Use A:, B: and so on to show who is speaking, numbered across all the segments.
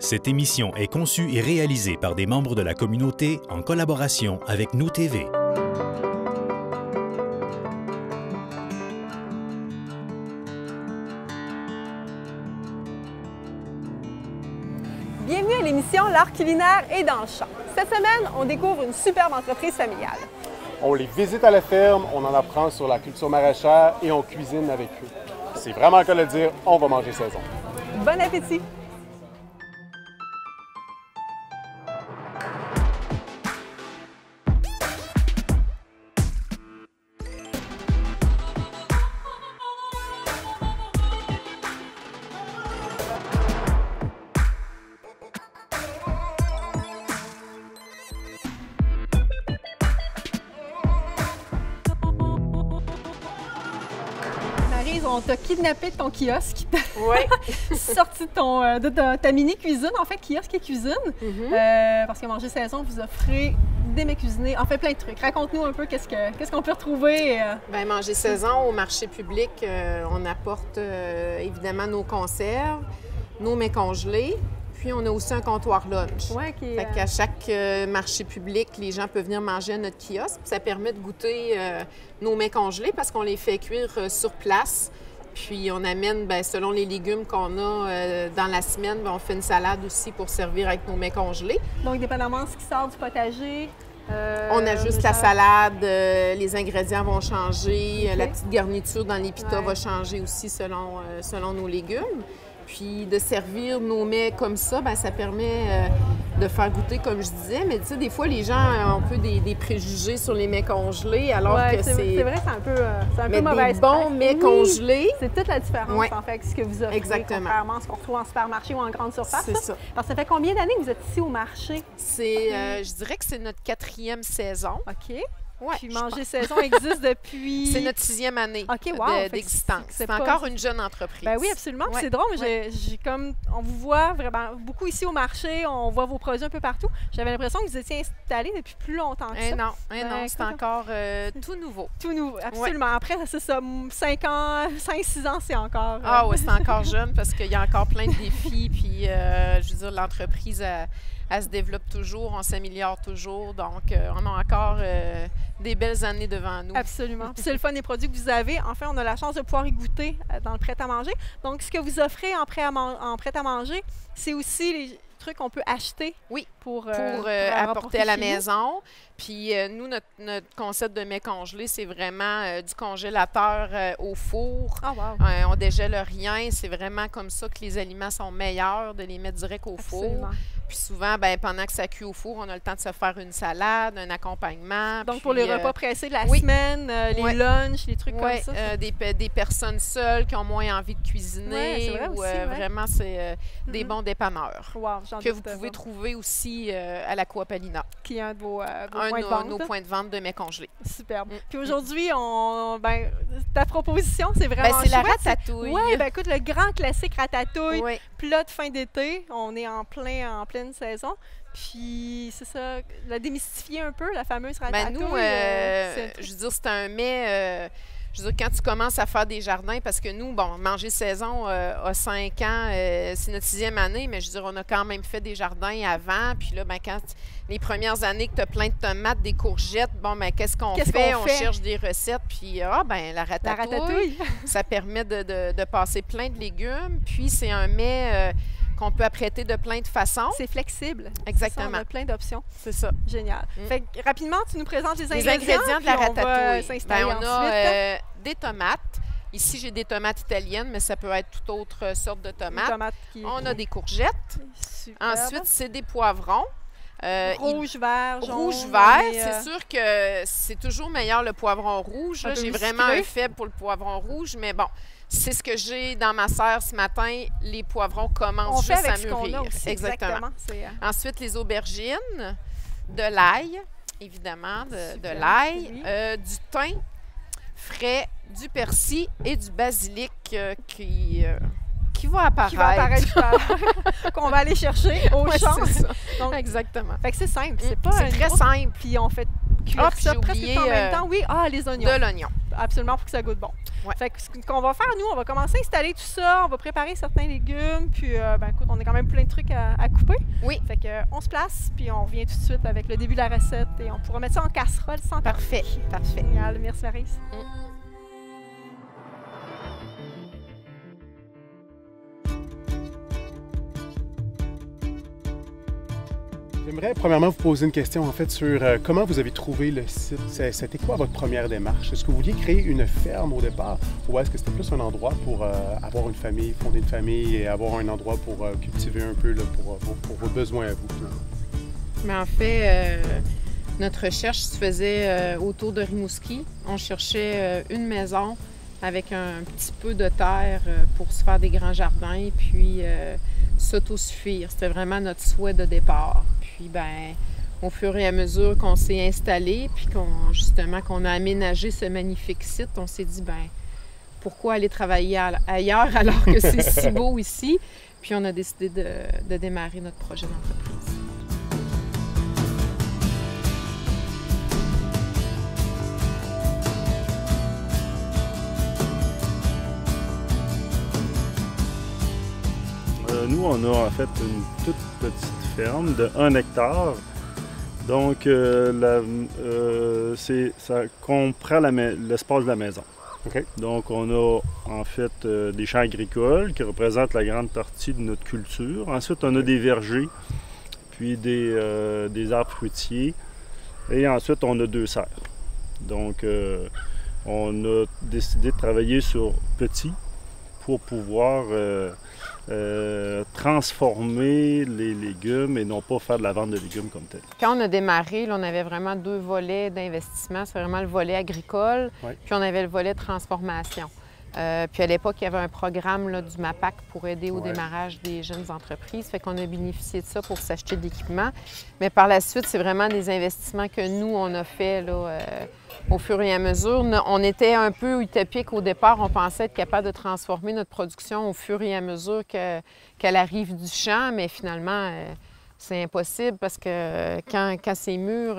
A: Cette émission est conçue et réalisée par des membres de la communauté en collaboration avec Nous TV.
B: Bienvenue à l'émission L'art culinaire est dans le champ. Cette semaine, on découvre une superbe entreprise familiale.
C: On les visite à la ferme, on en apprend sur la culture maraîchère et on cuisine avec eux. C'est vraiment le cas de le dire, on va manger saison.
B: Bon appétit! On t'a kidnappé de ton kiosque, sorti de ta mini-cuisine, en fait, kiosque et cuisine, parce que Manger Saison vous offrez des mets cuisinés, en fait plein de trucs. Raconte-nous un peu qu'est-ce qu'on peut retrouver.
D: Bien, Manger Saison, au marché public, on apporte évidemment nos conserves, nos mets congelés, puis on a aussi un comptoir lunch.
B: Ouais,
D: fait qu'à chaque marché public, les gens peuvent venir manger à notre kiosque. Ça permet de goûter nos mets congelés parce qu'on les fait cuire sur place. Puis on amène, bien, selon les légumes qu'on a dans la semaine, bien, on fait une salade aussi pour servir avec nos mets congelés.
B: Donc, dépendamment de ce qui sort du potager.
D: On ajuste la salade, les ingrédients vont changer, la petite garniture dans les pitas va changer aussi selon nos légumes. Puis de servir nos mets comme ça, bien, ça permet de faire goûter, comme je disais. Mais tu sais, des fois, les gens ont un peu des préjugés sur les mets congelés, alors que c'est...
B: C'est vrai, c'est un peu mauvaise
D: des bons mets congelés.
B: C'est toute la différence, en fait, ce que vous offrez, contrairement à ce qu'on retrouve en supermarché ou en grande surface.
D: C'est ça.
B: Alors, ça fait combien d'années que vous êtes ici au marché?
D: Je dirais que c'est notre 4e saison.
B: OK.
D: Ouais,
B: puis Manger Saison existe depuis...
D: C'est notre 6e année d'existence. C'est encore une jeune entreprise.
B: Ben oui, absolument. Puis c'est drôle, mais on vous voit vraiment beaucoup ici au marché, on voit vos produits un peu partout. J'avais l'impression que vous étiez installés depuis plus longtemps que ça.
D: Non, c'est encore tout nouveau.
B: Tout nouveau, absolument. Ouais. Après, c'est ça, 5-6 ans, c'est encore...
D: Ah oui, c'est encore jeune parce qu'il y a encore plein de défis. Puis, je veux dire, l'entreprise... Elle se développe toujours, on s'améliore toujours. Donc, on a encore des belles années devant nous.
B: Absolument. Puis c'est le fun des produits que vous avez. En fait, on a la chance de pouvoir y goûter dans le prêt-à-manger. Donc, ce que vous offrez en prêt-à-manger, c'est aussi les trucs qu'on peut acheter pour
D: apporter à la maison. Puis nous, notre concept de mets congelés, c'est vraiment du congélateur au four.
B: Oh, wow.
D: On dégèle rien. C'est vraiment comme ça que les aliments sont meilleurs, de les mettre direct au four. Puis souvent, bien, pendant que ça cuit au four, on a le temps de se faire une salade, un accompagnement.
B: Donc,
D: puis,
B: pour les repas pressés de la semaine, les lunchs, les trucs comme ça.
D: Des personnes seules qui ont moins envie de cuisiner.
B: C'est vrai aussi,
D: vraiment, c'est des bons dépanneurs.
B: Wow,
D: que vous pouvez trouver aussi à la Coop Alina.
B: Qui est un de vos
D: nos points de vente de mets congelés.
B: Superbe. Puis aujourd'hui, ta proposition, c'est vraiment
D: c'est la ratatouille.
B: Oui, écoute, le grand classique ratatouille, plat de fin d'été. On est en pleine saison. Puis, c'est ça, la démystifier un peu, la fameuse ratatouille.
D: Nous, je veux dire, c'est un mets... je veux dire, quand tu commences à faire des jardins, parce que nous, Manger Saison a 5 ans, c'est notre 6e année, mais je veux dire, on a quand même fait des jardins avant. Puis là, quand les premières années que tu as plein de tomates, des courgettes, qu'est-ce qu'on fait? On cherche des recettes. Puis, la ratatouille, ça permet de passer plein de légumes. Puis, c'est un mets... qu'on peut apprêter de plein de façons.
B: C'est flexible.
D: Exactement.
B: Ça, on a plein d'options.
D: C'est ça.
B: Génial. Fait que, rapidement, tu nous présentes les ingrédients.
D: Les ingrédients de la ratatouille.
B: On
D: a des tomates. Ici, j'ai des tomates italiennes, mais ça peut être toute autre sorte de tomates. On a des courgettes.
B: Super.
D: Ensuite, c'est des poivrons.
B: Rouge, vert, jaune.
D: Rouge, vert. C'est sûr que c'est toujours meilleur le poivron rouge. J'ai vraiment un faible pour le poivron rouge, mais bon, c'est ce que j'ai dans ma serre ce matin. Les poivrons commencent juste à mûrir.
B: Exactement.
D: Ensuite, les aubergines, de l'ail, évidemment, de l'ail, du thym frais, du persil et du basilic qui va apparaître.
B: Qu'on va aller chercher au champ.
D: C'est ça.
B: Donc,
D: exactement.
B: Fait que c'est simple. C'est
D: très simple.
B: Puis on fait cuire ça presque en même temps. Oui, les oignons.
D: De l'oignon.
B: absolument pour que ça goûte bon.
D: Ouais.
B: Fait que ce qu'on va faire, nous, on va commencer à installer tout ça, on va préparer certains légumes, puis écoute, on a quand même plein de trucs à couper.
D: Oui.
B: Fait que on se place, puis on revient tout de suite avec le début de la recette et on pourra mettre ça en casserole sans tarder.
D: Parfait, parfait.
B: Génial, merci Maryse.
C: J'aimerais premièrement vous poser une question en fait sur comment vous avez trouvé le site. C'était quoi votre première démarche? Est-ce que vous vouliez créer une ferme au départ ou est-ce que c'était plus un endroit pour avoir une famille, fonder une famille et avoir un endroit pour cultiver un peu là, pour vos besoins à vous finalement?
D: Mais en fait, notre recherche se faisait autour de Rimouski. On cherchait une maison avec un petit peu de terre pour se faire des grands jardins, puis s'autosuffire. C'était vraiment notre souhait de départ. Puis, au fur et à mesure qu'on s'est installé, puis qu'on a aménagé ce magnifique site, on s'est dit, pourquoi aller travailler ailleurs alors que c'est si beau ici? Puis on a décidé de démarrer notre projet d'entreprise.
E: Nous, on a en fait une toute petite ferme de 1 hectare. Donc, ça comprend l'espace de la maison.
C: Okay.
E: Donc, on a en fait des champs agricoles qui représentent la grande partie de notre culture. Ensuite, on a des vergers, puis des arbres fruitiers. Et ensuite, on a 2 serres. Donc, on a décidé de travailler sur petit pour pouvoir transformer les légumes et non pas faire de la vente de légumes comme tel.
D: Quand on a démarré, là, on avait vraiment 2 volets d'investissement. C'est vraiment le volet agricole, puis on avait le volet transformation. Puis à l'époque, il y avait un programme là, du MAPAC pour aider au démarrage des jeunes entreprises. Fait qu'on a bénéficié de ça pour s'acheter de l'équipement. Mais par la suite, c'est vraiment des investissements que nous, on a fait là, au fur et à mesure. On était un peu utopique au départ. On pensait être capable de transformer notre production au fur et à mesure qu'elle arrive du champ. Mais finalement, c'est impossible parce que quand c'est mûr,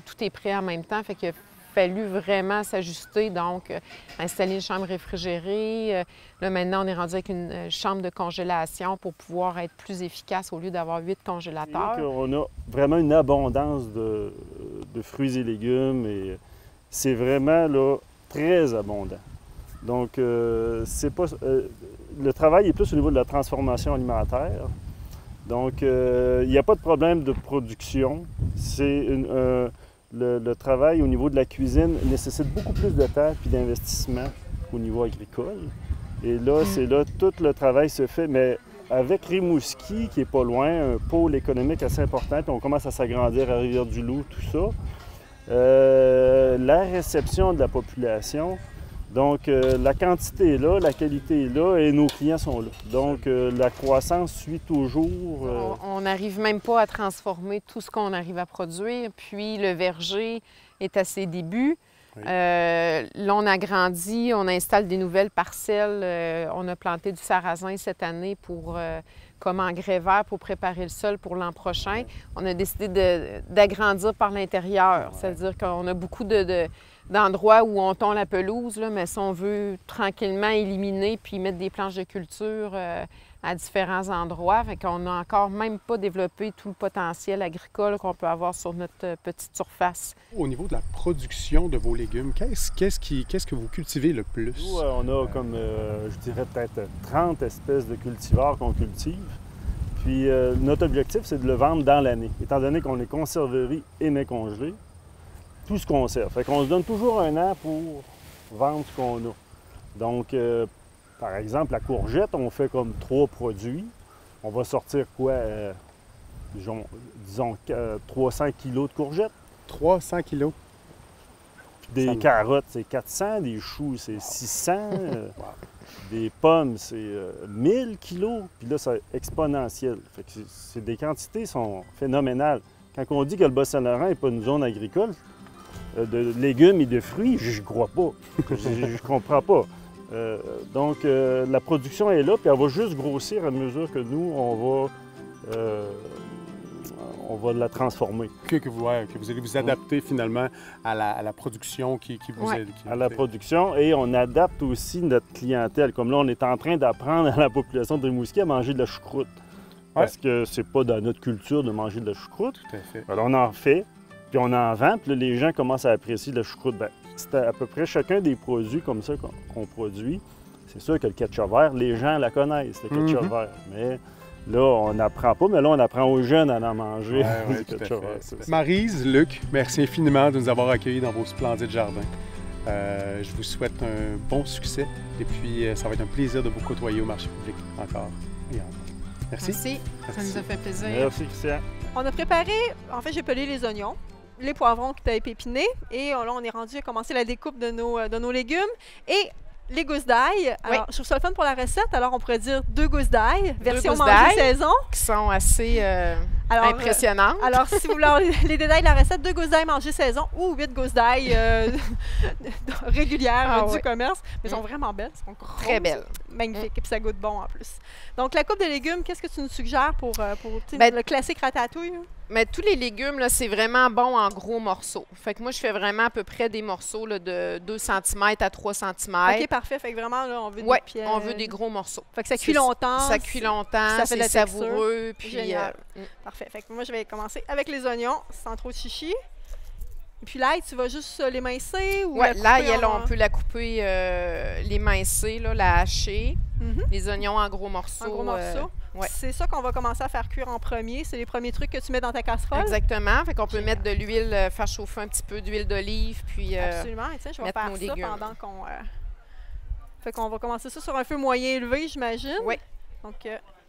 D: tout est prêt en même temps. Fait qu'il a fallu vraiment s'ajuster, donc installer une chambre réfrigérée. Là, maintenant, on est rendu avec une chambre de congélation pour pouvoir être plus efficace au lieu d'avoir 8 congélateurs.
E: On a vraiment une abondance de fruits et légumes et c'est vraiment là, très abondant. Donc, c'est pas, le travail est plus au niveau de la transformation alimentaire. Donc, il n'y a pas de problème de production. C'est le travail au niveau de la cuisine nécessite beaucoup plus de temps et d'investissement au niveau agricole. Et là, c'est là tout le travail se fait. Mais avec Rimouski, qui n'est pas loin, un pôle économique assez important, puis on commence à s'agrandir à Rivière-du-Loup, tout ça, la réception de la population, donc la quantité est là, la qualité est là et nos clients sont là. Donc la croissance suit toujours.
D: On n'arrive même pas à transformer tout ce qu'on arrive à produire. Puis le verger est à ses débuts. Oui. Là, on agrandit, on installe des nouvelles parcelles. On a planté du sarrasin cette année comme engrais vert pour préparer le sol pour l'an prochain. On a décidé d'agrandir par l'intérieur. Ouais. C'est-à-dire qu'on a beaucoup d'endroits où on tond la pelouse, là, mais si on veut tranquillement éliminer puis mettre des planches de culture à différents endroits. Fait qu'on n'a encore même pas développé tout le potentiel agricole qu'on peut avoir sur notre petite surface.
C: Au niveau de la production de vos légumes, qu'est-ce que vous cultivez le plus?
E: Nous, on a comme, je dirais peut-être 30 espèces de cultivars qu'on cultive. Puis notre objectif, c'est de le vendre dans l'année. Étant donné qu'on est conserverie et mets congelés, tout ce qu'on sert. Fait qu'on se donne toujours un an pour vendre ce qu'on a. Donc, par exemple, la courgette, on fait comme 3 produits. On va sortir quoi? Disons 300 kilos de courgettes.
C: 300 kilos?
E: Puis des carottes, c'est 400. Des choux, c'est 600. Des pommes, c'est 1000 kilos. Puis là, c'est exponentiel. Fait que des quantités sont phénoménales. Quand on dit que le Bas-Saint-Laurent n'est pas une zone agricole, de légumes et de fruits, je ne crois pas. Je comprends pas. Donc, la production est là, puis elle va juste grossir à mesure que nous, on va la transformer.
C: Que vous allez vous adapter finalement à la production qui vous aide.
E: À la production, et on adapte aussi notre clientèle. Comme là, on est en train d'apprendre à la population de Rimouski à manger de la choucroute. Parce que c'est pas dans notre culture de manger de la choucroute.
C: Tout à fait.
E: Alors on en fait, puis on en vend, puis là, les gens commencent à apprécier la choucroute. Bien, c'est à peu près chacun des produits comme ça qu'on produit. C'est sûr que le ketchup vert, les gens la connaissent, le ketchup vert. Mais là, on n'apprend pas, mais là, on apprend aux jeunes à en manger du ketchup vert.
C: Maryse, Luc, merci infiniment de nous avoir accueillis dans vos splendides jardins. Je vous souhaite un bon succès et puis ça va être un plaisir de vous côtoyer au marché public encore et encore. Merci.
D: Merci. Ça nous a fait plaisir.
E: Merci, Christian.
B: On a préparé, en fait, j'ai pelé les oignons, les poivrons qui étaient épinés et là, on est rendu à commencer la découpe de nos légumes et les gousses d'ail. Alors, je trouve ça le fun pour la recette. Alors, on pourrait dire 2 gousses d'ail, version manger saison.
D: Qui sont assez impressionnantes.
B: Alors, si vous voulez les détails de la recette, 2 gousses d'ail manger saison ou 8 gousses d'ail régulières du commerce. Mais elles sont vraiment belles. Elles sont grosses,
D: très belles.
B: Magnifiques. Et puis, ça goûte bon en plus. Donc, la coupe de légumes, qu'est-ce que tu nous suggères pour le classique ratatouille?
D: Mais tous les légumes, là, c'est vraiment bon en gros morceaux. Fait que moi, je fais vraiment à peu près des morceaux là, de 2 cm à 3 cm.
B: OK, parfait. Fait que vraiment, là, on veut
D: des pièces. On veut des gros morceaux.
B: Fait que ça cuit longtemps.
D: Ça cuit longtemps, c'est savoureux. Puis,
B: parfait. Fait que moi, je vais commencer avec les oignons, sans trop de chichi. Et puis l'ail, tu vas juste l'émincer ou
D: l'ail, on peut la couper, l'émincer, la hacher. Les oignons en gros morceaux.
B: En gros morceaux. C'est ça qu'on va commencer à faire cuire en premier. C'est les premiers trucs que tu mets dans ta casserole.
D: Exactement. Fait qu'on peut mettre de l'huile, faire chauffer un petit peu d'huile d'olive, puis
B: absolument. Et tiens, je vais faire ça légumes pendant qu'on... Fait qu'on va commencer ça sur un feu moyen élevé, j'imagine.
D: Oui.
B: Donc,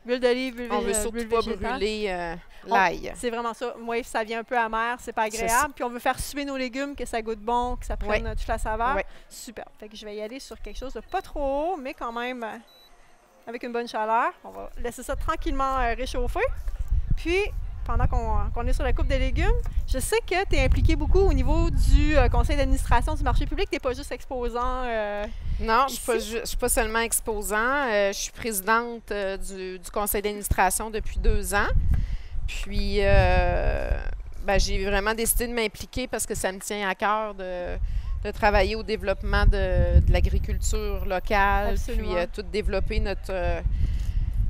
B: huile d'olive, huile végétale.
D: On veut surtout pas brûler l'ail.
B: C'est vraiment ça. Moi, ça vient un peu amer, c'est pas agréable. Puis on veut faire suer nos légumes, que ça goûte bon, que ça prenne toute la saveur. Super. Fait que je vais y aller sur quelque chose de pas trop haut, mais quand même avec une bonne chaleur. On va laisser ça tranquillement réchauffer. Puis, pendant qu'on est sur la coupe des légumes, je sais que tu es impliqué beaucoup au niveau du conseil d'administration du marché public. Tu n'es pas juste exposant.
D: Non, je ne suis pas seulement exposant. Je suis présidente du conseil d'administration depuis 2 ans. Puis, j'ai vraiment décidé de m'impliquer parce que ça me tient à cœur de travailler au développement de l'agriculture locale. Absolument. Puis tout développer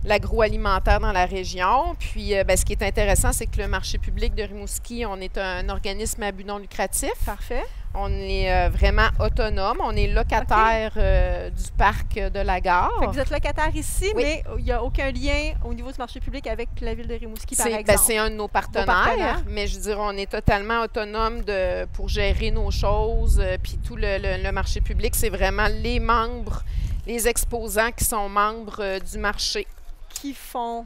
D: l'agroalimentaire dans la région. Puis, ce qui est intéressant, c'est que le marché public de Rimouski, on est un organisme à but non lucratif.
B: Parfait.
D: On est vraiment autonome. On est locataire du parc de la gare.
B: Fait que vous êtes locataire ici, mais il n'y a aucun lien au niveau du marché public avec la ville de Rimouski, par exemple.
D: C'est un de nos partenaires, mais je veux dire, on est totalement autonome pour gérer nos choses. Puis tout le marché public, c'est vraiment les membres, les exposants qui sont membres du marché.
B: Qui font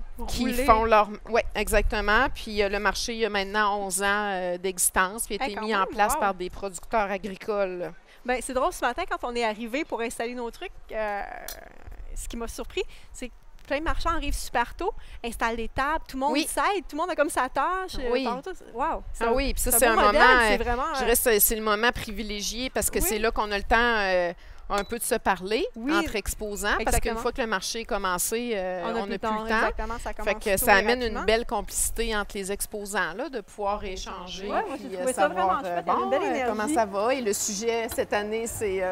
D: leur... Oui, exactement. Puis le marché, il y a maintenant 11 ans d'existence, puis a été mis en place par des producteurs agricoles.
B: Bien, c'est drôle, ce matin, quand on est arrivé pour installer nos trucs, ce qui m'a surpris, c'est que plein de marchands arrivent super tôt, installent des tables, tout le monde s'aide, tout le monde a comme sa tâche.
D: Oui.
B: Wow.
D: Oui, puis ça, c'est un moment... Je dirais c'est le moment privilégié parce que c'est là qu'on a le temps... un peu de se parler entre exposants, parce qu'une fois que le marché est commencé, on n'a plus le temps.
B: Exactement, ça commence
D: fait que ça amène une belle complicité entre les exposants, là, de pouvoir échanger.
B: Oui, moi, j'ai trouvé ça vraiment chouette, une belle énergie.
D: Comment ça va? Et le sujet cette année, c'est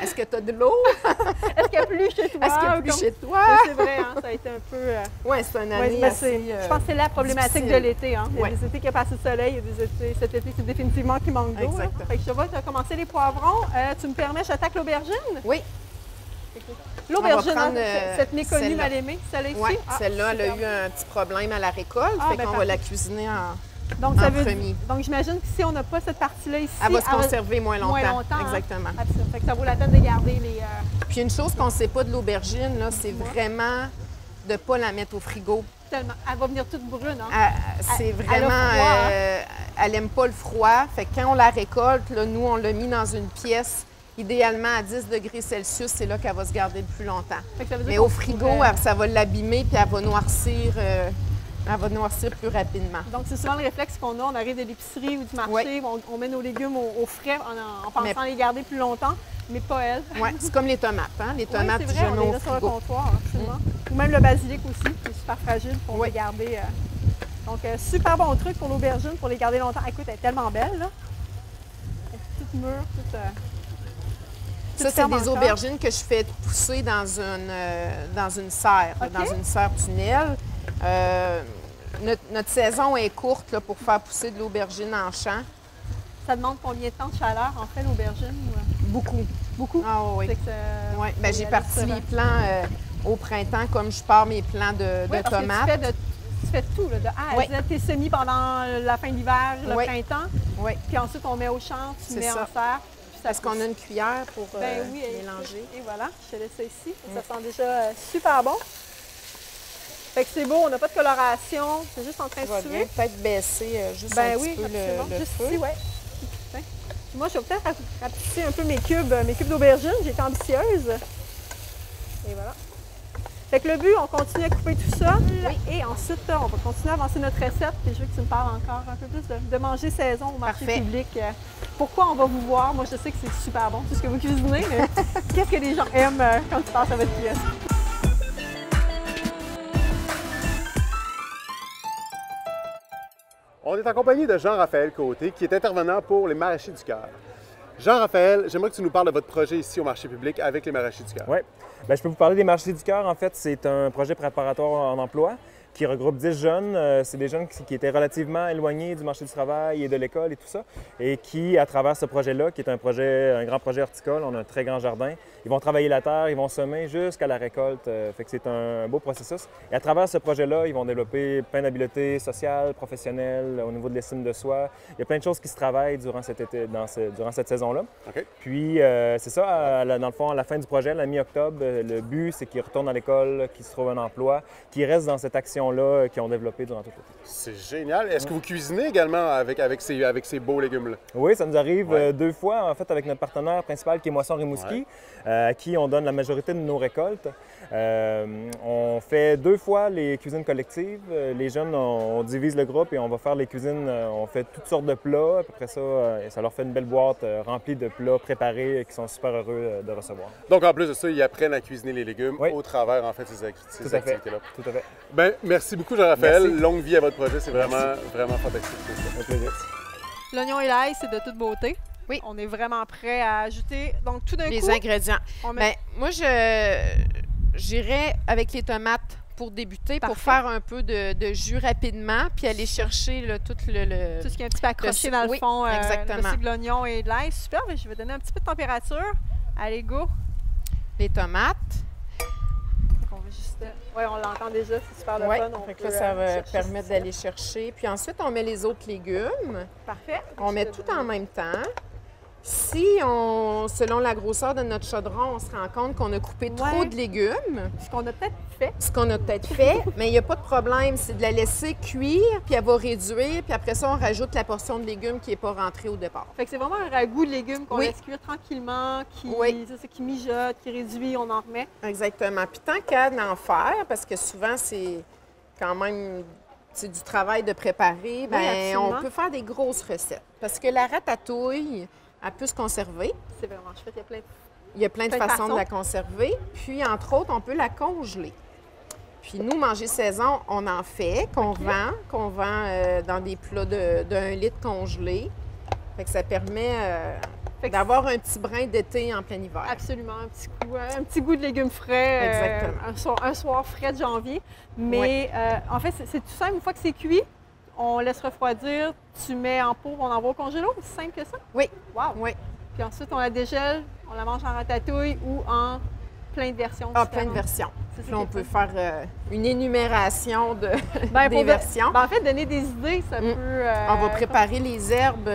D: est-ce que tu as de l'eau?
B: Est-ce qu'il y a plus chez toi?
D: Est-ce qu'il y a plus chez toi?
B: C'est vrai, hein, ça a été un peu...
D: Oui, c'est une année assez
B: je pense que c'est la problématique difficile de l'été. Hein. Il y a des étés qui a passé de soleil, il y a des étés, cet été, c'est définitivement qui manque d'eau. Fait que je vois, tu as commencé les poivrons. Tu me permets, j'attaque l'aubergine?
D: Oui.
B: L'aubergine, cette méconnue mal aimée, celle-là ici?
D: Oui, celle-là, elle a eu un petit problème à la récolte, fait qu'on va la cuisiner en premier.
B: Donc, j'imagine que si on n'a pas cette partie-là ici...
D: Elle va se conserver moins longtemps. Exactement.
B: Hein? Fait que ça vaut la peine de garder les...
D: Puis une chose qu'on ne sait pas de l'aubergine, là, c'est vraiment de ne pas la mettre au frigo.
B: Tellement. Elle va venir toute brune, hein?
D: C'est vraiment... elle n'aime pas le froid. Fait que quand on la récolte, là, nous, on l'a mis dans une pièce... Idéalement, à 10 degrés Celsius, c'est là qu'elle va se garder le plus longtemps. Mais au frigo, ça va l'abîmer puis elle va noircir plus rapidement.
B: Donc, c'est souvent le réflexe qu'on a. On arrive de l'épicerie ou du marché, on met nos légumes au frais en pensant les garder plus longtemps, mais pas elle.
D: Oui, c'est comme les tomates. Hein? Les tomates,
B: c'est vrai, on les a sur le comptoir, absolument. Ou même le basilic aussi, qui est super fragile pour le garder Donc, super bon truc pour l'aubergine, pour les garder longtemps. Écoute, elle est tellement belle, là. Elle est toute mûre, toute...
D: Ça, c'est des aubergines que je fais pousser dans une serre, dans une serre tunnel. Notre saison est courte là, pour faire pousser de l'aubergine en champ.
B: Ça demande combien de temps de chaleur, en fait, l'aubergine?
D: Beaucoup.
B: Beaucoup?
D: Ah oui. Ouais. Ben, j'ai parti les plants au printemps, comme je pars mes plants de tomates.
B: Tu fais tout, là, de A à Z. Tes semis pendant la fin de l'hiver, le printemps.
D: Oui.
B: Puis ensuite, on met au champ, tu mets en serre.
D: Est-ce qu'on a une cuillère pour mélanger?
B: Et voilà, je te laisse ça ici. Ça sent déjà super bon. Fait que c'est beau, on n'a pas de coloration, c'est juste en train de suer.
D: Peut-être baisser juste un petit peu le feu.
B: Ici, ouais. Moi, je vais peut-être rapetisser un peu mes cubes d'aubergine. J'ai été ambitieuse. Et voilà. Fait que le but, on continue à couper tout ça. Oui. Et ensuite, on va continuer à avancer notre recette. Puis je veux que tu me parles encore un peu plus de manger saison au marché public. Pourquoi on va vous voir? Moi, je sais que c'est super bon, tout ce que vous cuisinez, mais qu'est-ce que les gens aiment quand tu passes à votre pièce?
C: On est en compagnie de Jean-Raphaël Côté, qui est intervenant pour les Maraîchers du Cœur. Jean-Raphaël, j'aimerais que tu nous parles de votre projet ici au Marché public avec les Maraîchers du Cœur.
F: Oui. Bien, je peux vous parler des Maraîchers du Cœur. En fait, c'est un projet préparatoire en emploi qui regroupe 10 jeunes. C'est des jeunes qui étaient relativement éloignés du marché du travail et de l'école et tout ça, et qui, à travers ce projet-là, qui est un grand projet horticole, on a un très grand jardin, ils vont travailler la terre, ils vont semer jusqu'à la récolte. Fait que c'est un beau processus. Et à travers ce projet-là, ils vont développer plein d'habiletés sociales, professionnelles, au niveau de l'estime de soi. Il y a plein de choses qui se travaillent durant cet été, durant cette saison-là.
C: Okay.
F: Puis, c'est ça, dans le fond, à la fin du projet, à la mi-octobre, le but, c'est qu'ils retournent à l'école, qu'ils se trouvent un emploi, qu'ils restent dans cette action là qu'ils ont développé durant tout l'été.
C: C'est génial. Est-ce que vous cuisinez également avec ces beaux légumes-là?
F: Oui, ça nous arrive 2 fois, en fait, avec notre partenaire principal qui est Moisson Rimouski, à qui on donne la majorité de nos récoltes. On fait 2 fois les cuisines collectives. Les jeunes, on divise le groupe et on va faire les cuisines. On fait toutes sortes de plats. Après ça, ça leur fait une belle boîte remplie de plats préparés qui sont super heureux de recevoir.
C: Donc, en plus de ça, ils apprennent à cuisiner les légumes au travers, en fait, ces activités-là.
F: Tout à fait.
C: Bien, merci beaucoup, Jean-Raphaël. Longue vie à votre projet. C'est vraiment fantastique.
F: Un plaisir.
B: L'oignon et l'ail, c'est de toute beauté.
D: Oui.
B: On est vraiment prêt à ajouter, donc tout d'un coup...
D: Les ingrédients. Bien, moi, j'irais avec les tomates pour débuter, pour faire un peu de jus rapidement, puis aller chercher tout ce
B: qui est un petit peu accroché dans le fond,
D: exactement.
B: De l'oignon et de l'ail. Super, je vais donner un petit peu de température. Allez, go!
D: Les tomates.
B: On va juste... Oui, on l'entend déjà, c'est super le fun.
D: Fait que ça va permettre d'aller chercher. Puis ensuite, on met les autres légumes.
B: Parfait.
D: On met tout en même temps. Si selon la grosseur de notre chaudron, on se rend compte qu'on a coupé trop de légumes.
B: Ce qu'on a peut-être fait.
D: Mais il n'y a pas de problème. C'est de la laisser cuire, puis elle va réduire, puis après ça, on rajoute la portion de légumes qui n'est pas rentrée au départ.
B: Fait que c'est vraiment un ragoût de légumes qu'on laisse cuire tranquillement, qui mijote, qui réduit, on en remet.
D: Exactement. Puis tant qu'à en faire, parce que souvent, c'est quand même... C'est du travail de préparer, bien, on peut faire des grosses recettes. Parce que la ratatouille, elle peut se conserver.
B: C'est vraiment chouette,
D: il y a plein de façons de la conserver. Puis, entre autres, on peut la congeler. Puis, nous, manger saison, on en fait, qu'on vend dans des plats d'1 litre congelés. Fait que ça permet d'avoir un petit brin d'été en plein hiver.
B: Absolument, un petit goût de légumes frais.
D: Exactement.
B: Un soir frais de janvier. Mais en fait, c'est tout simple. Une fois que c'est cuit, on laisse refroidir, tu mets en pot, on envoie au congélo. C'est simple que ça?
D: Oui.
B: Wow!
D: Oui.
B: Puis ensuite, on la dégèle, on la mange en ratatouille ou en plein de versions différentes.
D: Plein de versions. Puis on peut faire une énumération des versions.
B: En fait, donner des idées, ça peut...
D: on va préparer les herbes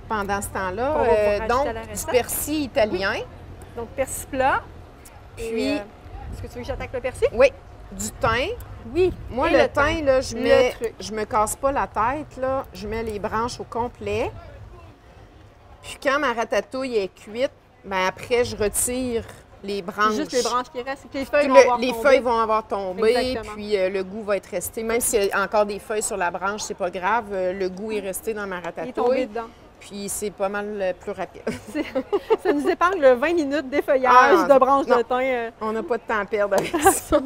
D: pendant ce temps-là. Donc, du persil italien.
B: Oui. Donc, persil plat.
D: Puis...
B: Est-ce que tu veux que j'attaque le persil?
D: Oui. Du thym.
B: Oui.
D: Moi, le thym, là, je me casse pas la tête, là. Je mets les branches au complet. Puis quand ma ratatouille est cuite, bien après, je retire les branches.
B: Juste les branches qui restent. Les feuilles
D: vont avoir tombé, puis le goût va être resté. Même s'il y a encore des feuilles sur la branche, c'est pas grave. Le goût est resté dans ma ratatouille.
B: Il est tombé dedans.
D: Puis c'est pas mal plus rapide.
B: Ça nous épargne le 20 minutes d'effeuillage de branches de thym.
D: On n'a pas de temps à perdre avec ça.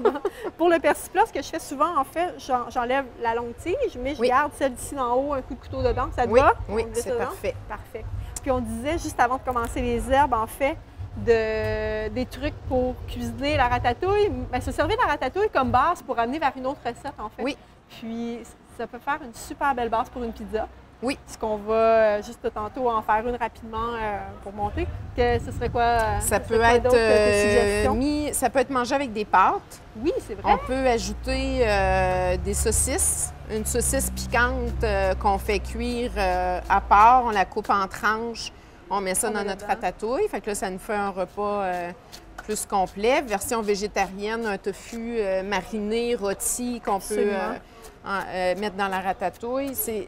B: Pour le persiplat, ce que je fais souvent, en fait, j'enlève la longue tige, mais je garde celle d'ici d'en haut, un coup de couteau dedans. Ça te va?
D: Oui, c'est parfait.
B: Parfait. Puis on disait, juste avant de commencer les herbes, en fait, des trucs pour cuisiner la ratatouille. Bien, se servir de la ratatouille comme base pour amener vers une autre recette, en fait.
D: Oui.
B: Puis ça peut faire une super belle base pour une pizza.
D: Oui.
B: Ce qu'on va juste tantôt en faire une rapidement pour monter. Ce serait quoi?
D: Ça peut être ça peut être mangé avec des pâtes.
B: Oui, c'est vrai.
D: On peut ajouter des saucisses, une saucisse piquante qu'on fait cuire à part. On la coupe en tranches. On met ça dans notre ratatouille. Fait que là, ça nous fait un repas plus complet. Version végétarienne, un tofu mariné, rôti qu'on peut mettre dans la ratatouille. C'est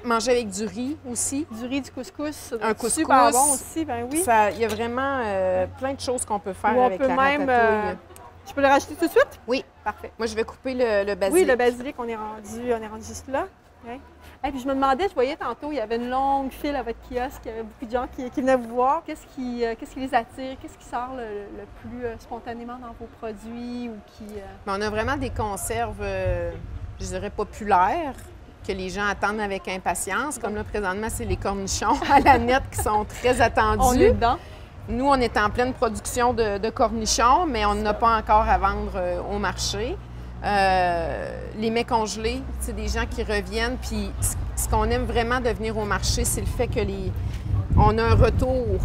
D: manger avec du riz aussi.
B: Du riz, du couscous.
D: Un couscous.
B: Super bon aussi, ben oui.
D: Il y a vraiment plein de choses qu'on peut faire avec la ratatouille.
B: Je peux le rajouter tout de suite?
D: Oui.
B: Parfait.
D: Moi, je vais couper le basilic.
B: Oui, le basilic, on est rendu juste là. Okay. Et puis je me demandais, je voyais tantôt, il y avait une longue file à votre kiosque, il y avait beaucoup de gens qui venaient vous voir. Qu'est-ce qui les attire? Qu'est-ce qui sort le plus spontanément dans vos produits? Ou qui,
D: On a vraiment des conserves, je dirais, populaires, que les gens attendent avec impatience. Comme là, présentement, c'est les cornichons à la nette qui sont très attendus.
B: On est dedans.
D: Nous, on est en pleine production de cornichons, mais on n'a pas encore à vendre au marché. Les mets congelés, c'est des gens qui reviennent. Puis ce qu'on aime vraiment de venir au marché, c'est le fait que on a un retour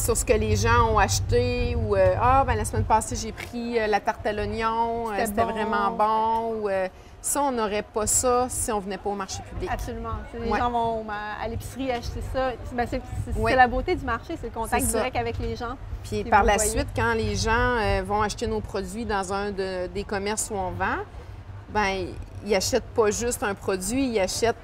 D: sur ce que les gens ont acheté. Ou ben, la semaine passée, j'ai pris la tarte à l'oignon, c'était vraiment bon. Ou, ça, on n'aurait pas ça si on ne venait pas au marché public.
B: Absolument. Les gens vont à l'épicerie acheter ça. Ben, c'est la beauté du marché, c'est le contact direct avec les gens.
D: Puis par la suite, quand les gens vont acheter nos produits dans un des commerces où on vend, ben ils n'achètent pas juste un produit, ils achètent,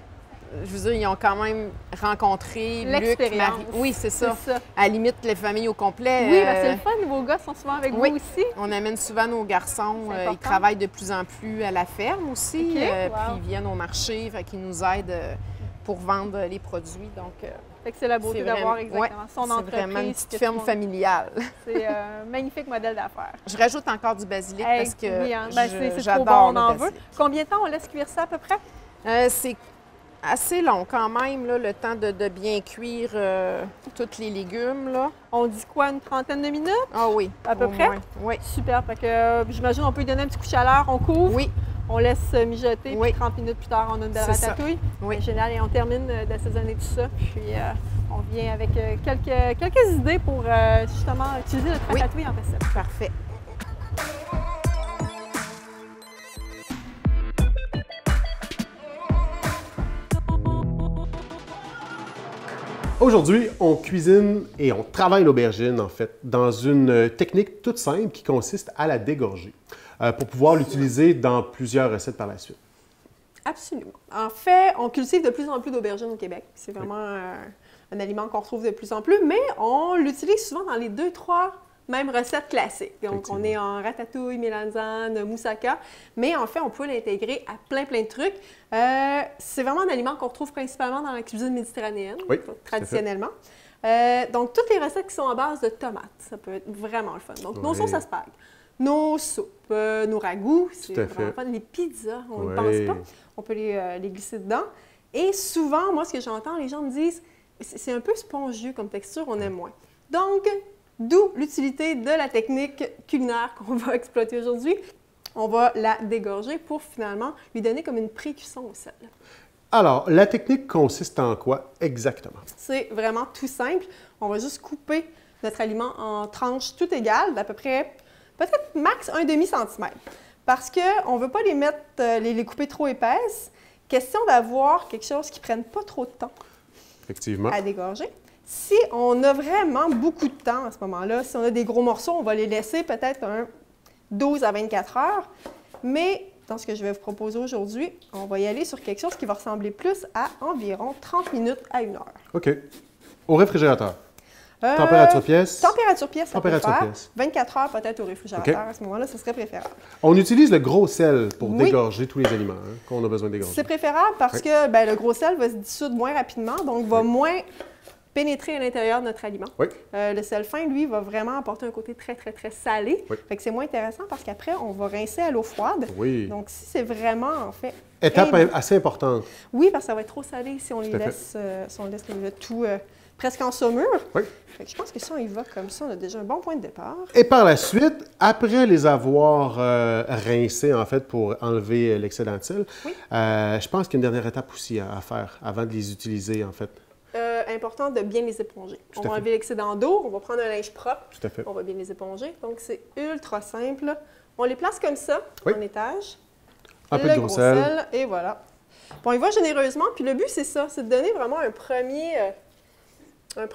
D: je veux dire, ils ont quand même rencontré Luc, Marie. Oui, c'est ça. À la limite, les familles au complet.
B: Oui, c'est le fun. Vos gars sont souvent avec vous aussi.
D: On amène souvent nos garçons. Ils travaillent de plus en plus à la ferme aussi. Puis ils viennent au marché, fait qu'ils nous aident pour vendre les produits. Donc,
B: fait que c'est la beauté d'avoir exactement son entreprise.
D: C'est vraiment une petite ferme familiale.
B: C'est un magnifique modèle d'affaires.
D: Je rajoute encore du basilic parce que
B: j'adore bon, on en veut. Combien de temps on laisse cuire ça à peu près?
D: C'est assez long quand même, là, le temps de bien cuire tous les légumes. Là.
B: On dit quoi, une trentaine de minutes?
D: Ah oui.
B: À peu près?
D: Oui.
B: Super. Fait que j'imagine on peut lui donner un petit coup de chaleur, on couvre.
D: Oui.
B: On laisse mijoter, puis 30 minutes plus tard, on a une belle ratatouille.
D: Oui.
B: Génial. Et on termine d'assaisonner tout ça. Puis on vient avec quelques idées pour justement utiliser notre ratatouille en recette.
D: Parfait.
C: Aujourd'hui, on cuisine et on travaille l'aubergine, en fait, dans une technique toute simple qui consiste à la dégorger pour pouvoir l'utiliser dans plusieurs recettes par la suite.
B: Absolument. En fait, on cultive de plus en plus d'aubergines au Québec. C'est vraiment un aliment qu'on retrouve de plus en plus, mais on l'utilise souvent dans les 2-3 mêmes recettes classiques. Donc, on est en ratatouille, mélanzane, moussaka, mais en fait, on peut l'intégrer à plein de trucs. C'est vraiment un aliment qu'on retrouve principalement dans la cuisine méditerranéenne, traditionnellement. Donc, toutes les recettes qui sont à base de tomates, ça peut être vraiment le fun. Donc, nos sauces à spag, nos soupes, nos ragoûts, c'est vraiment fun. Les pizzas, on ne pense pas. On peut les glisser dedans. Et souvent, moi, ce que j'entends, les gens me disent, c'est un peu spongieux comme texture, on aime moins. Donc, d'où l'utilité de la technique culinaire qu'on va exploiter aujourd'hui. On va la dégorger pour finalement lui donner comme une pré-cuisson au sel.
C: Alors, la technique consiste en quoi exactement? C'est
B: vraiment tout simple. On va juste couper notre aliment en tranches toutes égales, d'à peu près, peut-être max un demi-centimètre. Parce qu'on ne veut pas les couper trop épaisses. Question d'avoir quelque chose qui ne prenne pas trop de temps à dégorger. Si on a vraiment beaucoup de temps à ce moment-là, si on a des gros morceaux, on va les laisser peut-être 12 à 24 heures. Mais dans ce que je vais vous proposer aujourd'hui, on va y aller sur quelque chose qui va ressembler plus à environ 30 minutes à 1 heure.
C: OK. Au réfrigérateur? Température pièce?
B: Température pièce, ça peut
C: Température
B: faire.
C: pièce.
B: 24 heures peut-être au réfrigérateur. À ce moment-là, ce serait préférable.
C: On utilise le gros sel pour
B: Oui.
C: dégorger tous les aliments qu'on a besoin de dégorger.
B: C'est préférable parce que le gros sel va se dissoudre moins rapidement, donc va moins pénétrer à l'intérieur de notre aliment.
C: Oui.
B: Le sel fin, lui, va vraiment apporter un côté très, très, très salé.
C: Oui.
B: Fait que c'est moins intéressant parce qu'après, on va rincer à l'eau froide.
C: Oui.
B: Donc, si c'est vraiment, en fait...
C: Étape assez importante.
B: Oui, parce que ça va être trop salé si on les
C: Tout à fait.
B: laisse, si on laisse le tout presque en saumure.
C: Oui.
B: Fait que je pense que si on y va comme ça, on a déjà un bon point de départ.
C: Et par la suite, après les avoir rincés, en fait, pour enlever l'excédent de sel,
B: Oui.
C: je pense qu'il y a une dernière étape aussi à faire avant de les utiliser, en fait.
B: Important de bien les éponger.
C: Tout
B: On
C: à
B: va
C: fait.
B: enlever l'excédent d'eau, on va prendre un linge propre,
C: Tout à fait.
B: on va bien les éponger. Donc, c'est ultra simple. On les place comme ça,
C: Oui.
B: en étage.
C: Un peu
B: le
C: de gros sel.
B: et voilà. Bon, il va généreusement, puis le but, c'est ça, c'est de donner vraiment un premier
C: Comme une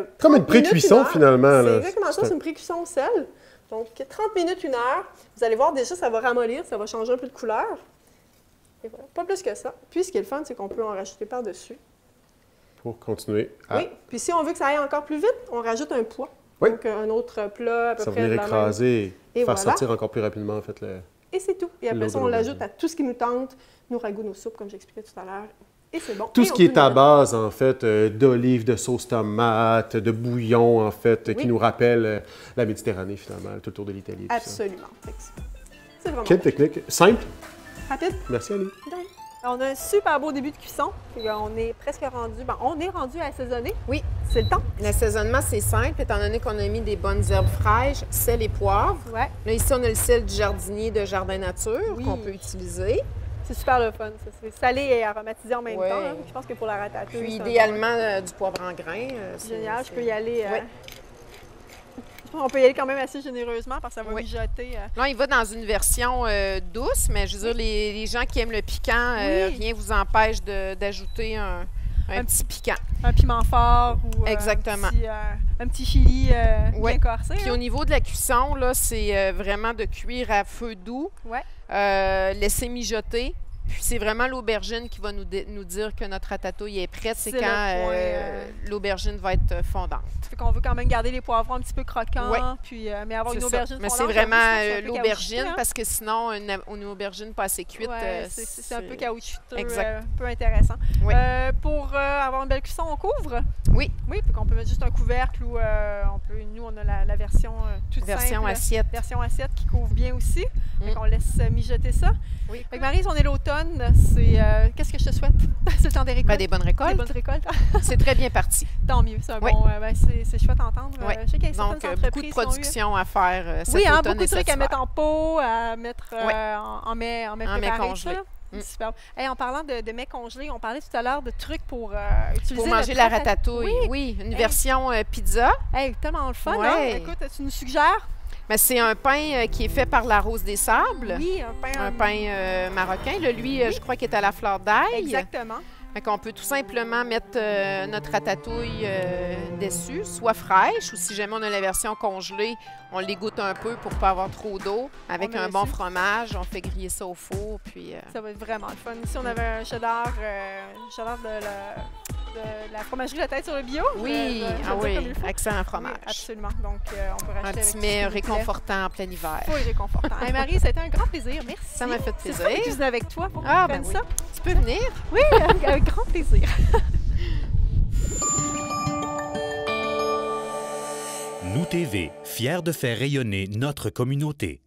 B: 30 minutes,
C: pré-cuisson,
B: une heure.
C: finalement.
B: C'est
C: là.
B: exactement ça, c'est une pré-cuisson au sel. Donc, 30 minutes, une heure. Vous allez voir, déjà, ça va ramollir, ça va changer un peu de couleur. Et voilà, pas plus que ça. Puis, ce qui est le fun, c'est qu'on peut en rajouter par-dessus.
C: Pour continuer à...
B: Oui, puis si on veut que ça aille encore plus vite, on rajoute un poids.
C: Oui.
B: Donc, un autre plat à peu
C: Ça
B: près
C: va
B: de
C: venir
B: la même.
C: écraser et
B: Et
C: faire
B: voilà.
C: sortir encore plus rapidement, en fait, le...
B: Et c'est tout. Et après
C: L'eau
B: ça,
C: de
B: on
C: l'aubergine.
B: l'ajoute à tout ce qui nous tente, nos ragoûts, nos soupes, comme j'expliquais tout à l'heure. Et c'est bon.
C: Tout
B: Et
C: ce
B: on
C: qui
B: peut
C: est à
B: nous-
C: base, en fait, d'olives, de sauce tomate, de bouillon, en fait,
B: Oui.
C: qui nous rappelle la Méditerranée, finalement, tout autour de l'Italie. et tout ça.
B: Absolument. Fait que c'est vraiment
C: Quelle technique simple.
B: rapide.
C: Merci, Annie.
B: On a un super beau début de cuisson. Puis on est presque rendu. Ben, on est rendu à assaisonner.
D: Oui.
B: C'est le temps.
D: L'assaisonnement, c'est simple, étant donné qu'on a mis des bonnes herbes fraîches, sel et poivre.
B: Ouais.
D: Là, ici, on a le sel du jardinier de Jardin Nature
B: Oui.
D: qu'on peut utiliser.
B: C'est super le fun. Ça. C'est salé et aromatisé en même
D: Ouais.
B: temps. Hein. Je pense que pour la ratatouille.
D: Puis
B: c'est un
D: idéalement, du poivre en grains.
B: bon- génial. Je peux y aller.
D: Ouais.
B: On peut y aller quand même assez généreusement parce que ça va
D: Oui.
B: mijoter.
D: Là, il va dans une version douce, mais je veux dire, les gens qui aiment le piquant,
B: Oui.
D: rien ne vous empêche d'ajouter un
B: Un
D: petit piquant.
B: Un piment fort ou
D: Exactement.
B: un petit chili
D: Ouais.
B: bien corsé.
D: Puis
B: hein.
D: au niveau de la cuisson, là, c'est vraiment de cuire à feu doux,
B: Ouais.
D: laisser mijoter. Puis c'est vraiment l'aubergine qui va nous dire que notre ratatouille est prête. C'est
B: C'est le
D: quand
B: point,
D: l'aubergine va être fondante.
B: Fait qu'on veut quand même garder les poivrons un petit peu croquants,
D: Ouais.
B: puis, mais avoir une
D: C'est
B: aubergine
D: ça. Mais
B: fondante.
D: c'est vraiment
B: j'avoue, c'est un peu
D: l'aubergine,
B: caoutchouteux, hein.
D: parce que sinon, une aubergine pas assez cuite,
B: Ouais, c'est un peu caoutchouteux,
D: Exact.
B: un peu intéressant.
D: Oui.
B: Pour avoir une belle cuisson, on couvre?
D: Oui.
B: Oui, puis qu'on peut mettre juste un couvercle ou nous, on a la version toute
D: version
B: simple.
D: assiette.
B: Version assiette qui couvre bien aussi. Fait
D: Mm.
B: qu'on laisse mijoter ça.
D: Oui.
B: Fait que Maryse, on est l'automne. C'est qu'est-ce que je te souhaite? C'est le temps des récoltes.
D: Ben, des bonnes
B: Des
D: récoltes.
B: bonnes récoltes.
D: C'est très bien parti.
B: Tant mieux. C'est un
D: Oui.
B: bon. C'est chouette à entendre.
D: Oui.
B: Je sais qu'il y a
D: Donc,
B: certaines
D: beaucoup de
B: entreprises qui ont eu-
D: production à faire cet
B: Oui, hein,
D: automne
B: beaucoup
D: et
B: de trucs
D: cet
B: à mettre
D: hiver.
B: en pot, à mettre
D: Oui.
B: en mets
D: En mets
B: préparés,
D: congelés.
B: ça.
D: Mm.
B: Superbe. Hey, en parlant de mets congelés, on parlait tout à l'heure de trucs pour utiliser
D: Pour
B: le
D: manger la
B: ratatouille.
D: ratatouille. Oui, une
B: Hey.
D: version pizza.
B: Hey, tellement le fun,
D: Ouais.
B: hein? Écoute, tu nous suggères?
D: Mais c'est un pain qui est fait par la Rose des Sables.
B: Oui,
D: Un pain marocain. Là, lui, je crois qu'il est à la fleur d'ail.
B: Exactement.
D: Fait qu'on peut tout simplement mettre notre ratatouille dessus, soit fraîche, ou si jamais on a la version congelée, on l'égoutte un peu pour pas avoir trop d'eau. Avec
B: On met
D: un bon
B: dessus.
D: fromage, on fait griller ça au four, puis...
B: Ça va être vraiment le fun. Ici, on avait un cheddar de la fromagerie La Tête sur le bio.
D: Oui,
B: Je vais
D: ah
B: le dire
D: oui,
B: comme il faut.
D: excellent fromage.
B: Oui, absolument. Donc, on peut racheter
D: Un
B: avec
D: petit
B: tout
D: mets
B: ce qui nous plaît.
D: réconfortant en plein hiver.
B: Oui, réconfortant. Hey, Marie, ça a été un grand plaisir. Merci.
D: Ça m'a fait
B: C'est
D: plaisir.
B: ça de cuisiner avec toi pour
D: Ah,
B: qu'on
D: ben
B: prenne
D: oui.
B: ça.
D: Tu peux venir?
B: Oui, avec grand plaisir.
A: Nous TV, fiers de faire rayonner notre communauté.